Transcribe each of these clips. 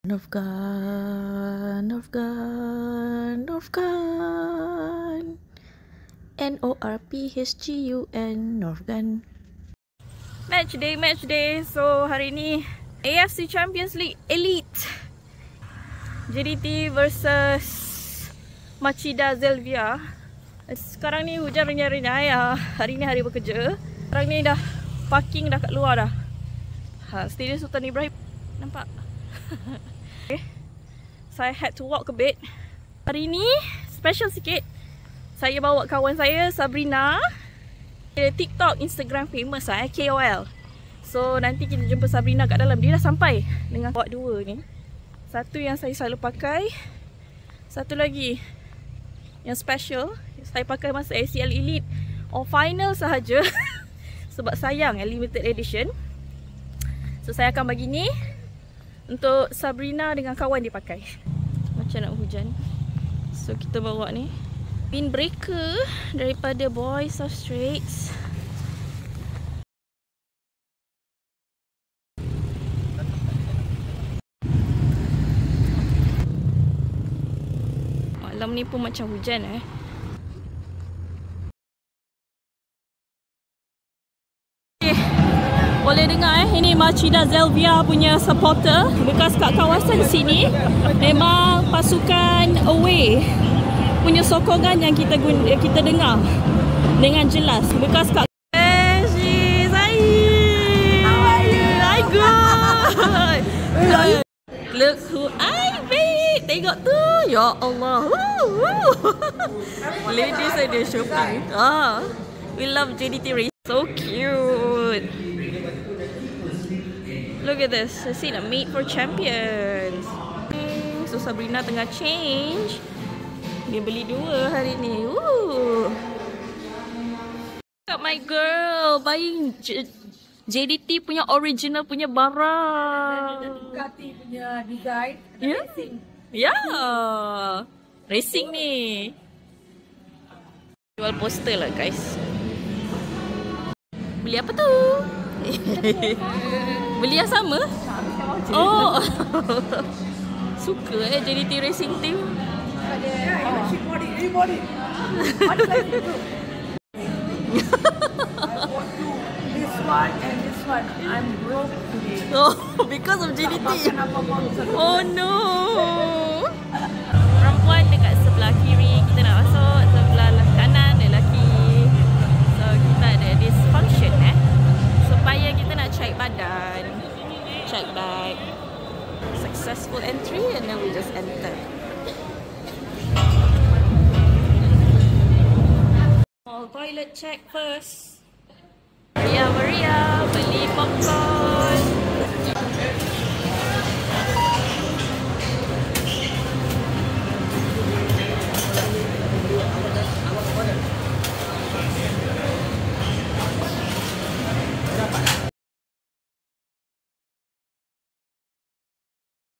Northgan, Northgan, Northgan. Norphgun, Northgan. Match day. So hari ni AFC Champions League Elite. JDT versus Machida Zelvia. Sekarang ni hujan renyai-renyai. Hari ni hari bekerja. Sekarang ni dah parking dah kat luar dah. Stadium Sultan Ibrahim. Nampak? Okay. So I had to walk a bit. Hari ni special sikit. Saya bawa kawan saya Sabrina. Dia TikTok, Instagram famous lah, KOL. So nanti kita jumpa Sabrina kat dalam. Dia dah sampai dengan bawa dua ni. Satu yang saya selalu pakai, satu lagi yang special saya pakai masa ACL Elite or final sahaja. Sebab sayang limited edition. So saya akan bagi ni untuk Sabrina dengan kawan dia pakai. Macam nak hujan. So kita bawa ni windbreaker daripada Boys of Straits. Malam ni pun macam hujan Boleh dengar ini Machida Zelvia punya supporter bekas kat kawasan sini. Memang pasukan away punya sokongan yang kita dengar dengan jelas. Bekas kat Look who I met. Tengok tu. Ya Allah. Ladies ada shopping. We love JDT race. So cute. Look at this. I see the Made for Champions. So Sabrina tengah change. Dia beli dua hari ni. Got my girl buying JDT punya original punya barang. Ducati punya design. Racing. Racing ni. Jual poster lah guys. Beli apa tu? Beli yang sama? Oh. Suka JDT Racing Team. She bought it. You bought it. What size you do? I bought two. This one and this one. I'm broke today. Oh, because of JDT. Oh no. Perempuan dekat sebelah kiri kita nak masuk, sebelah kanan lelaki. So kita ada this function supaya kita nak check badan, check bag. Successful entry and then we just enter. Toilet check first. Maria beli popcorn.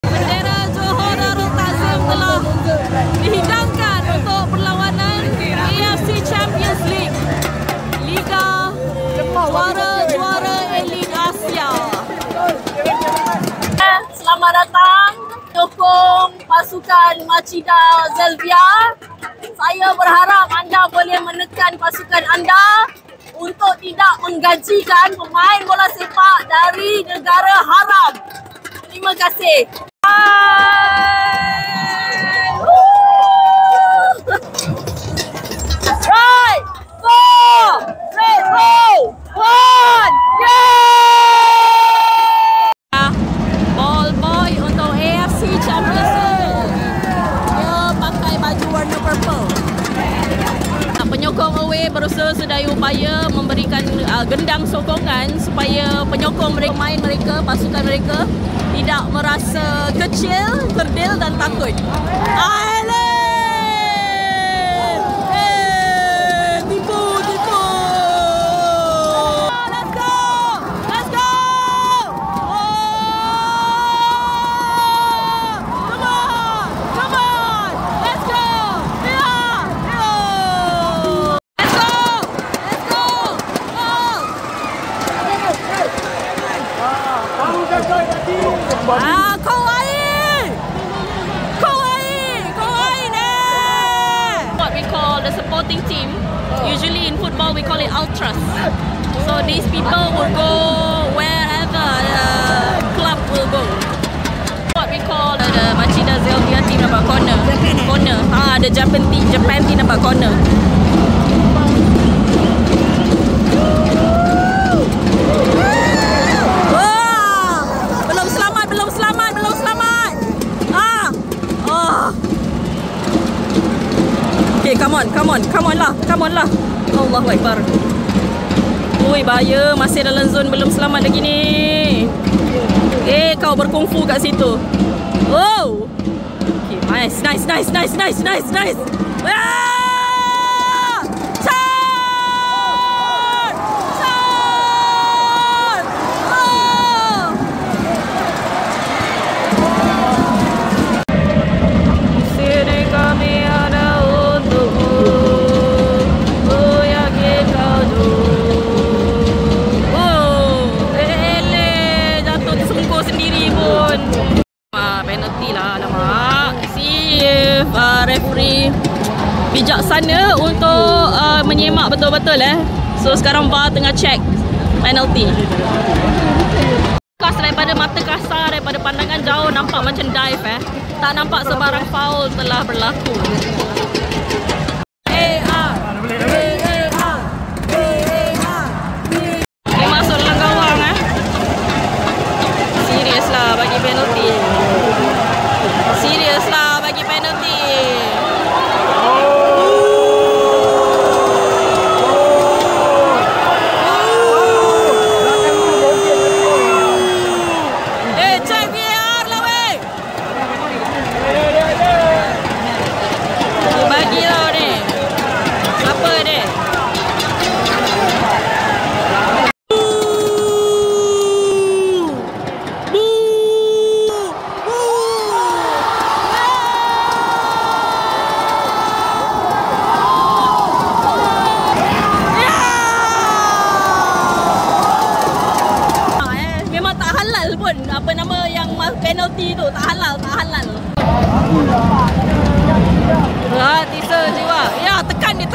Bendera Johor Darul Takzim telah dihidangkan untuk perlawanan AFC Champions League. Liga juara Elite Asia. Selamat datang dukung pasukan Machida Zelvia. Saya berharap anda boleh menekan pasukan anda untuk tidak menggajikan pemain bola sepak dari negara haram. Terima kasih. Right, 4, 3, 2, 1, ball boy untuk AFC Champions League. Dia pakai baju warna purple. Penyokong away berusaha sedaya upaya memberikan gendang sokongan supaya penyokong mereka, pemain mereka, pasukan mereka tidak merasa kecil, kerdil dan takut. Wow. in football we call it ultras. So these people will go wherever the club will go. What we call the Machida Zeldia team number corner. Corner. The Japan team number corner. Belum selamat. Okay, come on lah. Allahu Akbar. Ui, bahaya, masih dalam zon belum selamat lagi ni. Kau berkungfu kat situ. Oh. Okay, nice. Referee bijaksana untuk menyemak betul-betul So sekarang VAR tengah check penalty. Daripada mata kasar, daripada pandangan jauh nampak macam dive tak nampak sebarang foul telah berlaku. Dia masuk dalam gawang Serius lah bagi penalty. Penalty tu tak halal. Tisa jiwa. Ya, tekan dia.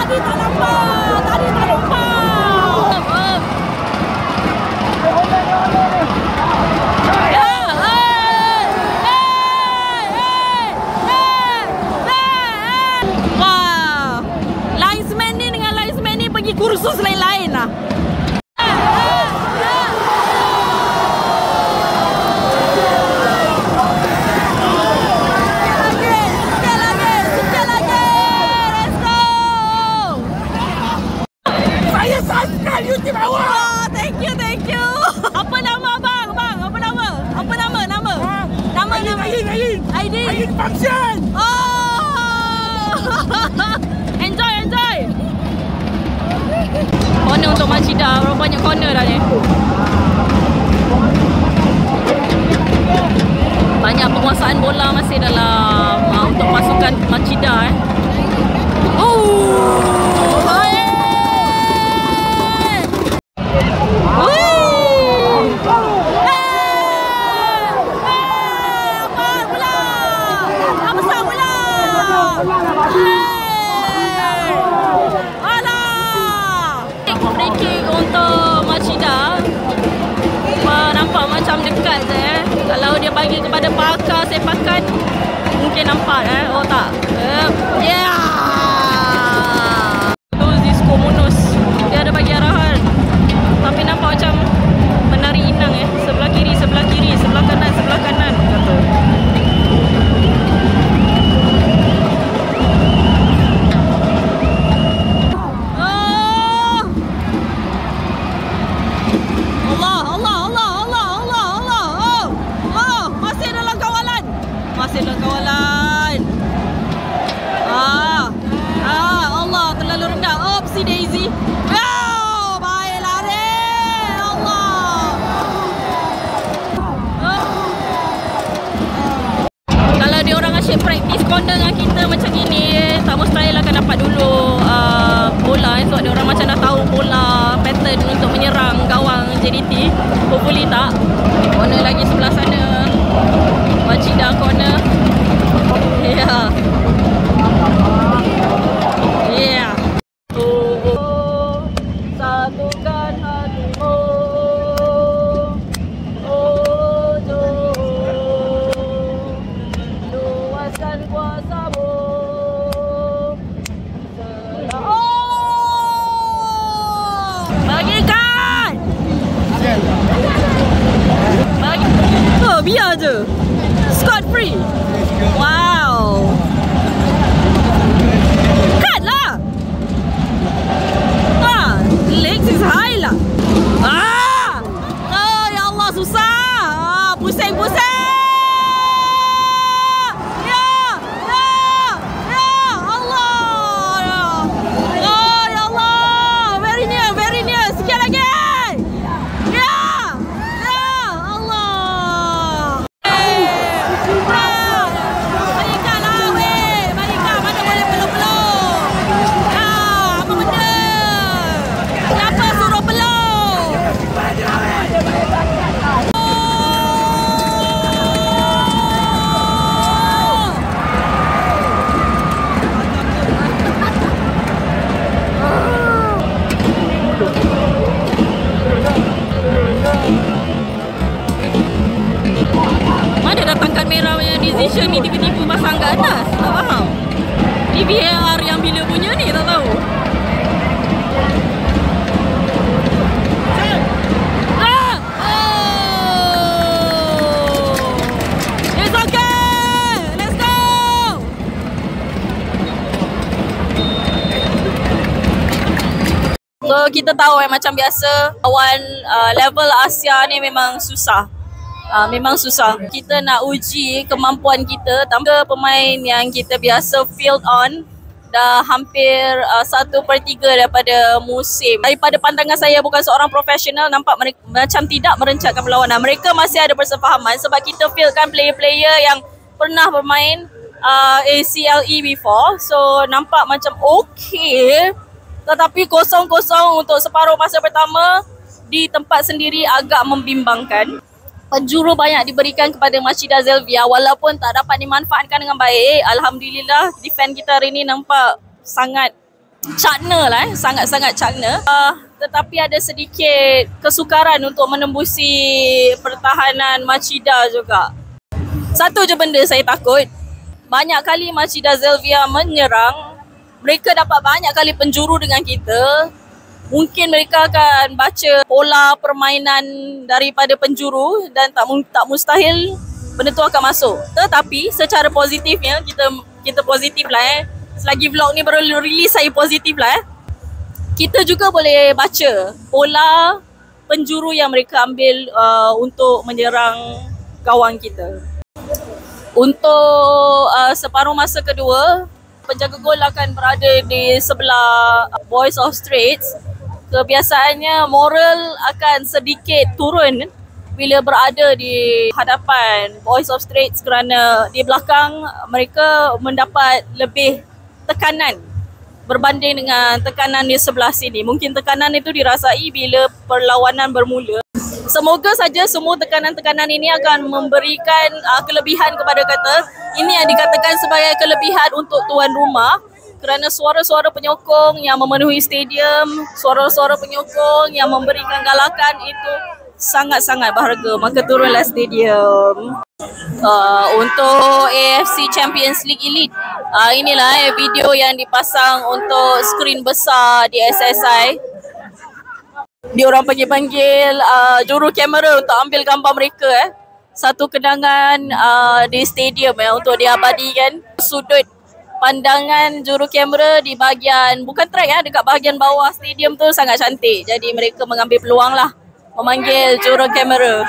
Tadi tak nampak. Kursus lain-lain lah. Sikit lagi. Let's go. Saya subscribe YouTube awak. Thank you. Apa nama abang? Apa nama? Nama Aidin Function. Enjoy. Corner untuk Machida. Berapa banyak corner dah ni? Banyak penguasaan bola masih dalam untuk pasukan Machida Free kick untuk Machida. Nampak macam dekat Kalau dia bagi kepada pakar sepakan mungkin nampak Oh tak. Disco Munus. Dia ada bagi arahan. Tapi nampak macam menari inang Sebelah kiri, sebelah kanan kata. Masih dalam kawalan. lagi. Hopefully tak. Corner lagi sebelah sana. Machida corner. Yeah. Yeah. Oh, satukan hatimu. Oh, luaskan kuasamu. Bagikan! Oh, biar je. Scot free. Wow. Cut lah. Legs is high lah. Oh, ya Allah, susah. Pusing. Decision ni tiba-tiba pasang kat atas. Tak faham. Ni VAR yang bila punya ni tak tahu. It's okay. Let's go. So kita tahu macam biasa lawan level Asia ni memang susah. Memang susah. Kita nak uji kemampuan kita tanpa pemain yang kita biasa field on dah hampir 1/3 daripada musim. Daripada pandangan saya, bukan seorang profesional, nampak mereka macam tidak merencatkan perlawanan. Mereka masih ada persefahaman sebab kita fieldkan player-player yang pernah bermain ACLE before. So nampak macam okay. Tetapi 0-0 untuk separuh masa pertama di tempat sendiri agak membimbangkan. Penjuru banyak diberikan kepada Machida Zelvia walaupun tak dapat dimanfaatkan dengan baik. Alhamdulillah defend kita hari ni nampak sangat cakna lah, sangat-sangat cakna. Tetapi ada sedikit kesukaran untuk menembusi pertahanan Machida juga. Satu je benda saya takut, banyak kali Machida Zelvia menyerang, mereka dapat banyak kali penjuru dengan kita. Mungkin mereka akan baca pola permainan daripada penjuru dan tak mustahil benda tu akan masuk. Tetapi secara positifnya kita positif lah Selagi vlog ni baru release, saya positif lah Kita juga boleh baca pola penjuru yang mereka ambil untuk menyerang gawang kita. Untuk separuh masa kedua, penjaga gol akan berada di sebelah Boys of Straits. Kebiasaannya moral akan sedikit turun bila berada di hadapan Boys of Straits kerana di belakang mereka mendapat lebih tekanan berbanding dengan tekanan di sebelah sini. Mungkin tekanan itu dirasai bila perlawanan bermula. Semoga saja semua tekanan-tekanan ini akan memberikan kelebihan kepada kita. Ini yang dikatakan sebagai kelebihan untuk tuan rumah. Kerana suara-suara penyokong yang memenuhi stadium, suara-suara penyokong yang memberikan galakan itu sangat-sangat berharga. Maka turunlah stadium. Untuk AFC Champions League Elite, inilah video yang dipasang untuk skrin besar di SSI. Dia orang panggil juru kamera untuk ambil gambar mereka. Satu kenangan di stadium untuk diabadikan. Sudut pandangan juru kamera di bahagian, bukan track dekat bahagian bawah stadium tu sangat cantik. Jadi mereka mengambil peluang lah memanggil juru kamera.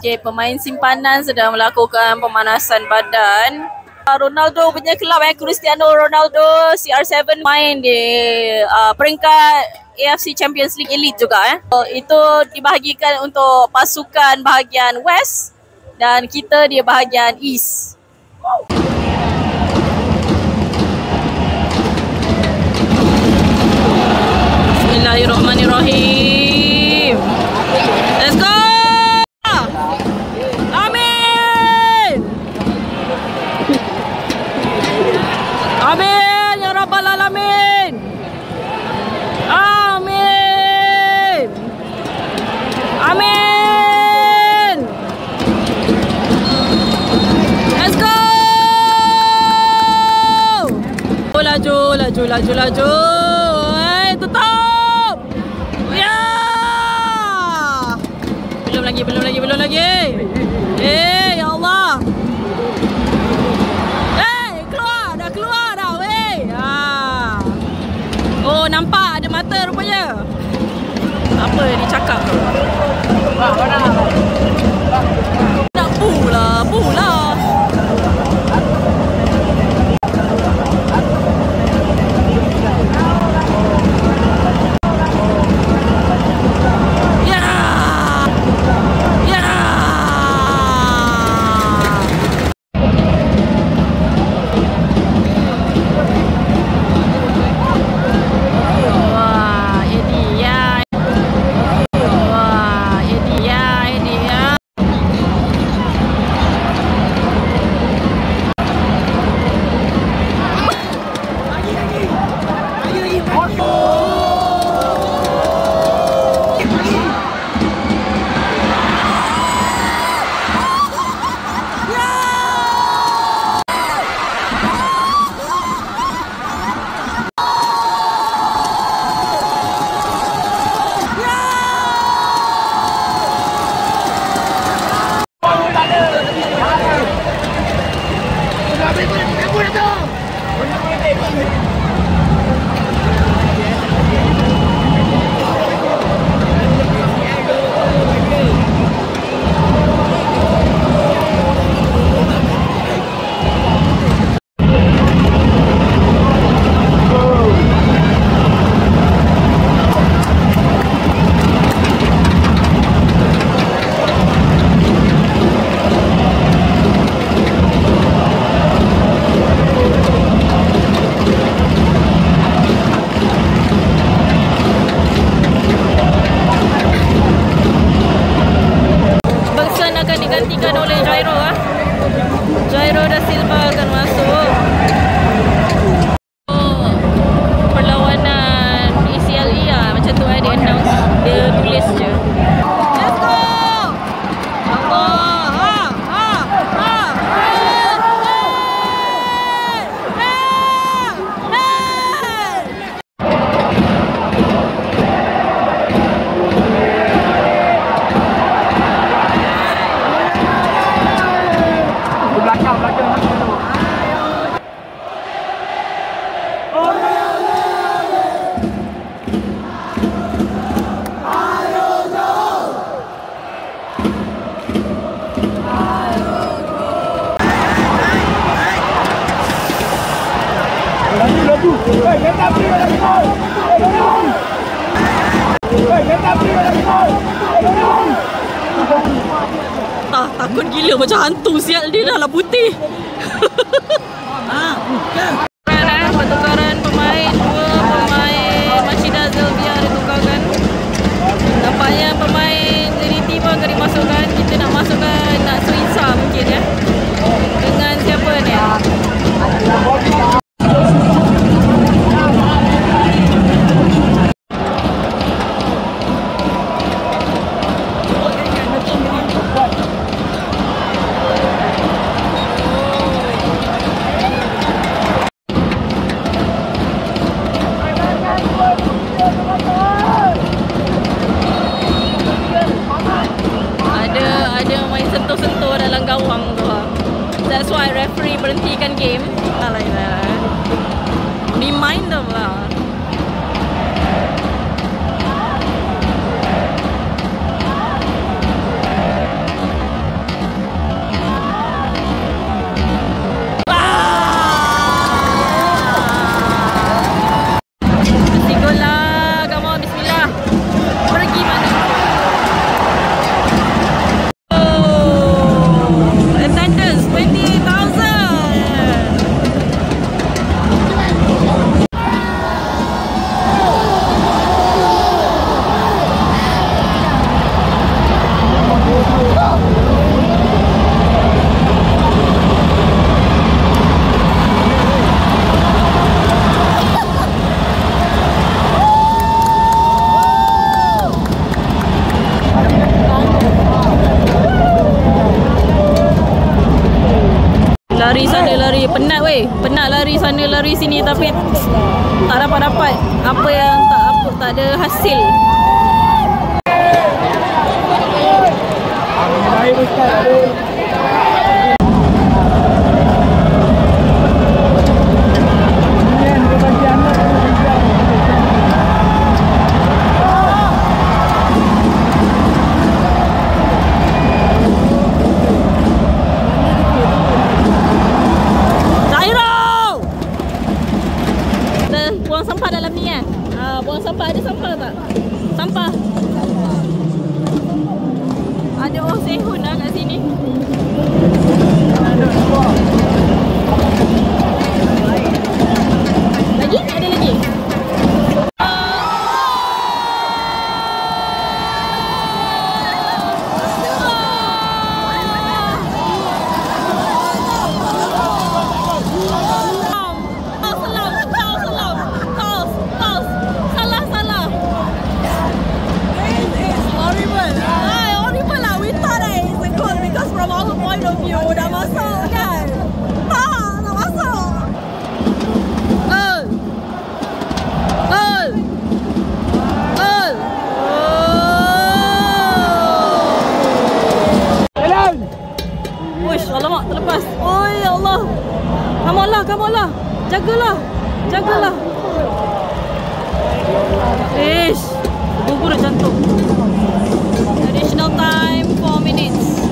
Okay, pemain simpanan sedang melakukan pemanasan badan. Ronaldo punya kelab Cristiano Ronaldo CR7 main di peringkat AFC Champions League Elite juga Itu dibahagikan untuk pasukan bahagian West dan kita di bahagian East. Bismillahirrahmanirrahim. Let's laju, laju, laju. Tutup. Ya. Belum lagi, belum lagi, belum lagi. Ya Allah. Keluar dah, weh. Oh, nampak ada mata rupanya. Apa dia cakap tu? Nak pula. Digantikan oleh Jairo. Jairo da Silva akan masuk. Perlawanan ECLE macam tu dia announce, dia tulis je. Let's go. Takut gila macam hantu, sial dia dah lah putih. Pertukaran pemain, dua pemain Machida Zelvia ditukarkan. Nampaknya pemain JDT pun akan dimasukkan. Kita nak masukkan nak Suisa mungkin ya. Dengan siapa ni? Sentuh-sentuh dalam gawang tu. That's why referee berhentikan game. Remind them lah. penat weh. Penat lari sana lari sini tapi tak dapat apa yang tak ada hasil. Buang sampah dalam ni kan? Buang sampah, ada sampah tak? Sampah. Ada orang sehun lah kat sini. Lagi? Ada lagi? Alamak, terlepas. Oh ya Allah. Come on lah. Jagalah. Ish. Gugur dah jantung. Additional time 4 minutes.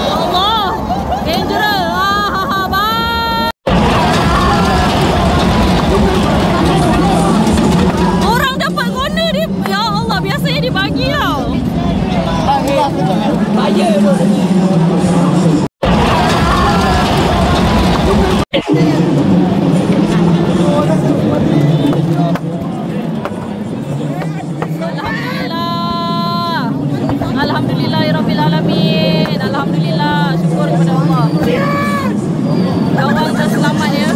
Ya Allah. Dangerous. Bye. Orang dapat corner dia. Ya Allah, biasanya dibagi tau. Bahaya tu. Alhamdulillahirrabbilalamin. Alhamdulillah, syukur kepada Allah. Lawang terselamat ya.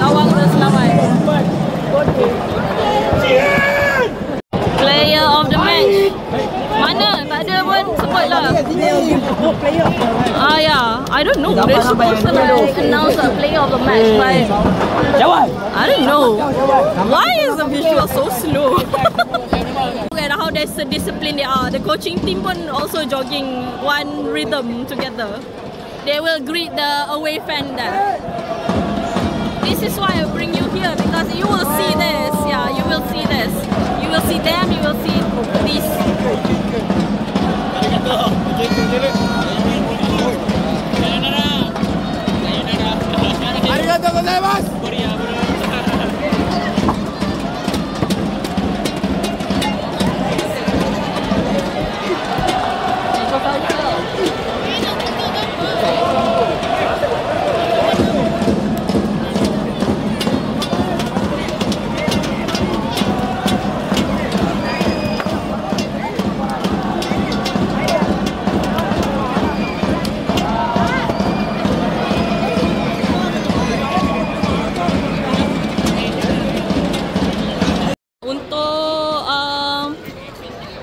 Lawang terselamat. Player of the match. Mana? Tak ada pun sebutlah. Yeah. I don't know. They're supposed to like announce a player of the match, but I don't know. Why is the visual so slow? Look at how there's a discipline they are. The coaching team pun also jogging one rhythm together. They will greet the away fan there. This is why I bring you here, because you will see this. Yeah, you will see this. You will see them, you will see this. Arigatou gozaimasu.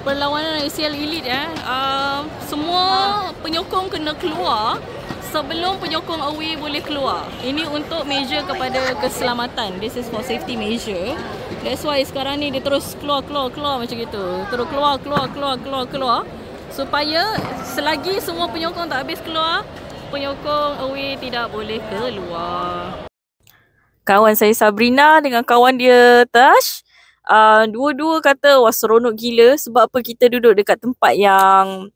Perlawanan ACL Elite semua penyokong kena keluar sebelum penyokong away boleh keluar. Ini untuk measure kepada keselamatan. This is for safety measure. That's why sekarang ni dia terus keluar macam gitu. Terus keluar supaya selagi semua penyokong tak habis keluar, penyokong away tidak boleh keluar. Kawan saya Sabrina dengan kawan dia Tash, dua-dua kata wah seronok gila. Sebab apa? Kita duduk dekat tempat yang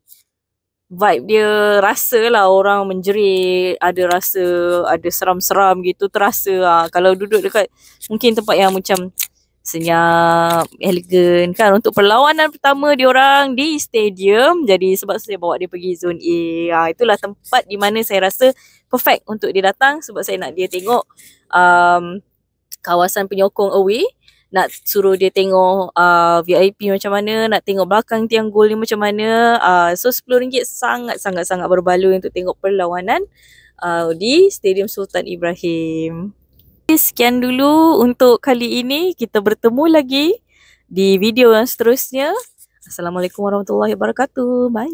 vibe dia rasa lah orang menjerit, ada rasa ada seram-seram gitu terasa. Kalau duduk dekat mungkin tempat yang macam senyap, elegan kan. Untuk perlawanan pertama diorang di stadium, jadi sebab saya bawa dia pergi zone A. Itulah tempat di mana saya rasa perfect untuk dia datang, sebab saya nak dia tengok kawasan penyokong away. Nak suruh dia tengok VIP macam mana, nak tengok belakang tiang gol ni macam mana. So RM10 sangat-sangat berbaloi untuk tengok perlawanan di Stadium Sultan Ibrahim. Sekian dulu untuk kali ini. Kita bertemu lagi di video yang seterusnya. Assalamualaikum warahmatullahi wabarakatuh. Bye.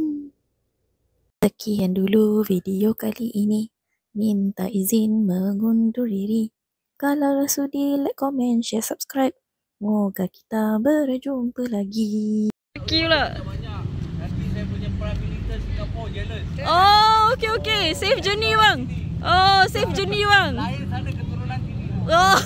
Sekian dulu video kali ini. Minta izin mengundur diri. Kalau sudi, like, comment, share, subscribe. Moga kita berjumpa lagi. Okey pula. Nanti saya punya Prime Minister Singapore jealous. Oh, okey. Safe journey bang. Oh, safe journey bang. Lain sana keturunan sini. Oh.